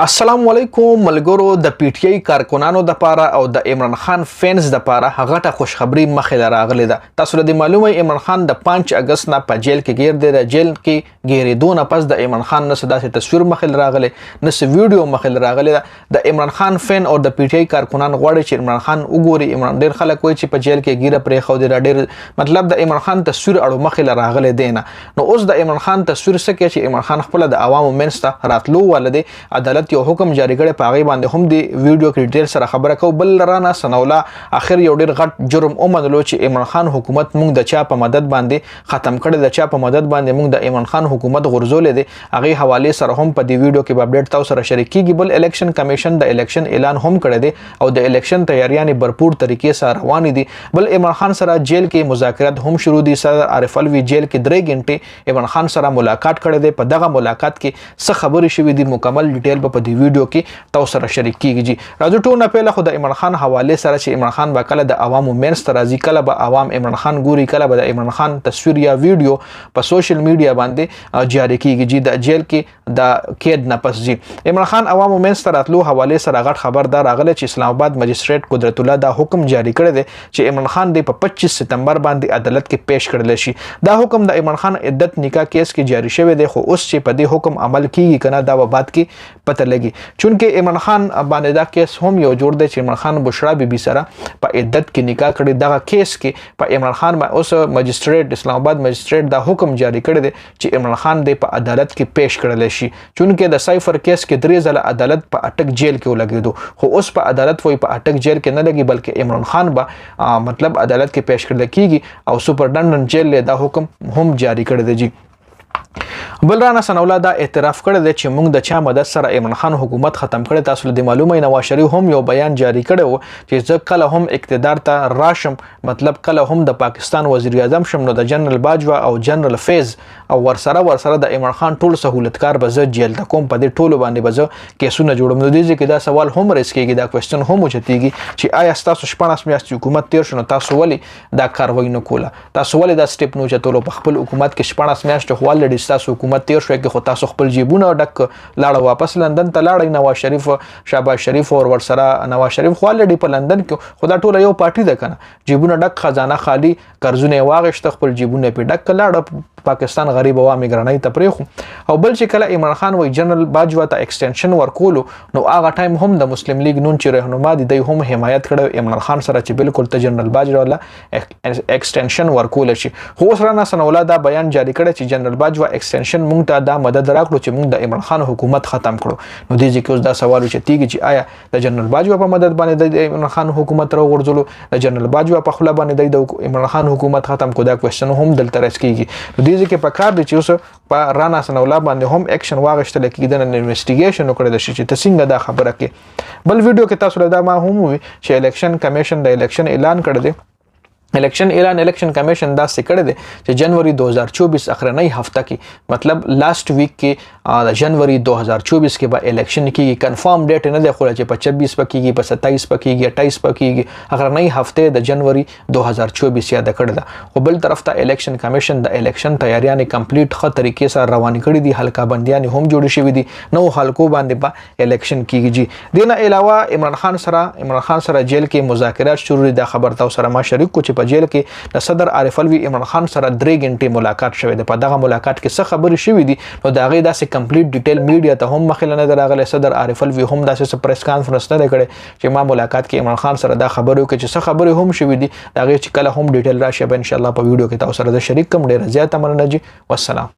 السلام علیکم ملګرو د پی ټی آی کارکونانو د پاره او د عمران خان فینز د پاره هغه خوشخبری مخې راغلی ده. تاسو د معلومه عمران خان د 5 اگست نه په جیل کې گیر دی. د جیل کې ګیریدون پس د عمران خان نه صداسي تصویر مخې راغلی نه ویډیو مخې راغلی ده. د عمران خان فین او د پی ټی آی کارکونان غواړي چې عمران خان وګوري. عمران ډیر خلک وایي چې په جیل کې ګیره پرې خو دی ډیر مطلب د عمران خان تصویر اړو مخې راغلی دی نه. نو اوس د عمران خان تصویر سکه چې عمران خان خپل د عوامو منځ راتلو ولدي عدالت یو حکم جاری کړي په هغه باندې هم دی ویډیو کې ډیټیل سره خبره کو. بل رانا سنولا اخر یو ډیر غټ جرم اومنلو چې عمران خان حکومت مونږ د چا په مدد باندې ختم کړي. د چا په مدد باندې مونږ د عمران خان حکومت غرزولې دي. هغه حواله سره هم په دی ویډیو کې اپډیټ تاسو سره شریک کیږي. بل الیکشن کمیشن د الیکشن اعلان هم کړی دی او د الیکشن تیاریاں بھرپور طریقې سره روان دي. بل عمران خان سره جیل کې مذاکرات هم شروع دي. صدر عارف الوی جیل کې 3 غنټې عمران خان سره ملاقات کړی دی. په دغه ملاقات کې څه خبرې شوې دي مکمل ډیټیل په دی ویډیو کې تاسو سره شریک کیږي. راځو ټول نه پهله خو د عمران خان حواله سره چې عمران خان با کله د عوامو منځ ته راځي، کله به عوام عمران خان ګوري، کله به د عمران خان تصویر یا ویډیو په سوشل میډیا باندې جاری کیږي. د جیل کې د کېد نه پس جی عمران خان عوامو منځ ته راتلو حواله سره غټ خبردار راغله چې اسلام آباد مجستریټ قدرت الله دا حکم جاری کړی دی چې عمران خان د 25 ستمبر باندې عدالت کې پیش کړل شي. دا حکم د عمران خان عدت نکاح کیس کې جاری شوی دی، خو اوس چې په دې حکم عمل کیږي کنه دا به بعد کې پته لګي. چونکه عمران خان باندې دا کیس هم یو جوړ دی چې عمران خان بشرا بیبي سره په عدت کې نکاح کړی. دغه کیس کې په عمران خان باندې اوس مجستریټ اسلام آباد مجستریټ دا حکم جاری کړی دی چې عمران خان د په عدالت کې پیش کړل شي. چونکه د سایفر کیس کې 3 ځله عدالت په اٹک جیل کې ولګیدو، خو اوس په عدالت وای په اٹک جیل کې نه لګي بلکې عمران خان به مطلب عدالت کې پیش کړل کیږي او سپرډنټ جیل دا حکم هم جاری کړی دی. بل رانا سنولا دا اعتراف کړی دی چې موږ د چا مدد سره عمران خان حکومت ختم کړی. تاسو د معلومه نواز شریف هم یو بیان جاری کړی و چې زه کله هم اقتدار ته راشم، مطلب کله هم د پاکستان وزیر اعظم شم، نو د جنرال باجوا او جنرال فیض او ورسره د عمران خان ټول سہولتکار به زه جیل ته کوم، په دې ټولو باندې به زه کیسونه جوړم. نو دې کې دا سوال هم رس کېږي، دا کوېسچن هم اوچتېږي چې آیا تاسو 14 میاشتې حکومت تیر شنو تاسو ولې دا کاروایی نه کوله؟ تاسو ولې دا سټیپ نه چتولو؟ په خپل حکومت کې 14 میاشتې خو ولې تاسو حکومت تیر شوی کې خو تاسو خپل جیبونه ډک لاړه واپس لندن ته لاړی. نواز شریف شهباز شریف او ورسره نواز شریف خو الډی په لندن کې خو دا ټول یو پارټي ده کنه، جیبونه ډک، خزانه خالی، قرضونه واغشت، خپل جیبونه په ډک لاړه پاکستان غریب عوامي ګرانۍ ته پرېخو. او بل چې کله عمران خان وای جنرال باجوا ته ایکسټنشن ورکولو نو هغه ټایم هم د مسلم لیگ نون چې رهنما دي دی هم حمایت کړو عمران خان سره چې بالکل ته جنرال باجوا ولا ایکسټنشن ورکول شي. خو اوس رانا سنولا دا بیان جاری کړی چې جنرال باجوا ایکسټنشن مونږ ته دا مدد راکړو چې مونږ د عمران خان حکومت ختم کړو. نو دې ځکه اوس دا سوال چې چې آیا د جنرال باجوا په مدد باندې د عمران خان حکومت را غورځولو، د جنرال باجوا په خپل باندې د عمران خان حکومت ختم کو؟ دا کوېسچن هم دلته راځي کیږي. نو دې ځکه په کار دي چې اوس په رانا سنولا باندې هم اکشن واغشتل کېږي، د انویسټیګیشن وکړل شي چې تاسو دا خبره کې. بل ویډیو کې تاسو دا ما هم وی چې الیکشن کمیشن د الیکشن اعلان کړی دی. الیکشن کمیشن دا سکړه دی چې جنوري 2024 اخرنۍ هفته کې مطلب لاست ویک کې د جنوري 2024 کې به الیکشن کېږي. کنفرم ډیټ نه دی خو چې په 26 پکېږي، په 27 پکېږي، 28 پکېږي، اخرنۍ هفته د جنوري 2024 یاد کړل. خو بل طرف ته الیکشن کمیشن د الیکشن تیاریاں کمپلیټ خه طریقې سره روان کړي دي، حلقه بندیاں هم جوړ شوې دي، نو حلقو باندې په الیکشن کېږي. دینه علاوه عمران خان سره جیل کې مذاکرات شروع دي. دا خبر تاسو سره ما شریک کو چې په جیل کې د صدر عارف الوی عمران خان سره 3 غنټې ملاقات شوه. په دغه ملاقات کې څه خبرې شوې دي نو دا غي داسې کمپلیټ ډیټیل میډیا ته هم مخې نه راغله. صدر عارف الوی هم داسې پریس کانفرنس نه کړي چې ما ملاقات کې عمران خان سره دا خبرو کې چې څه خبرې هم شوې دي دا غي چې کله هم ډیټیل راشي به ان شاء الله په ویډیو کې تاسو سره شریک کوم. ډیره زیاته مننه جی، والسلام.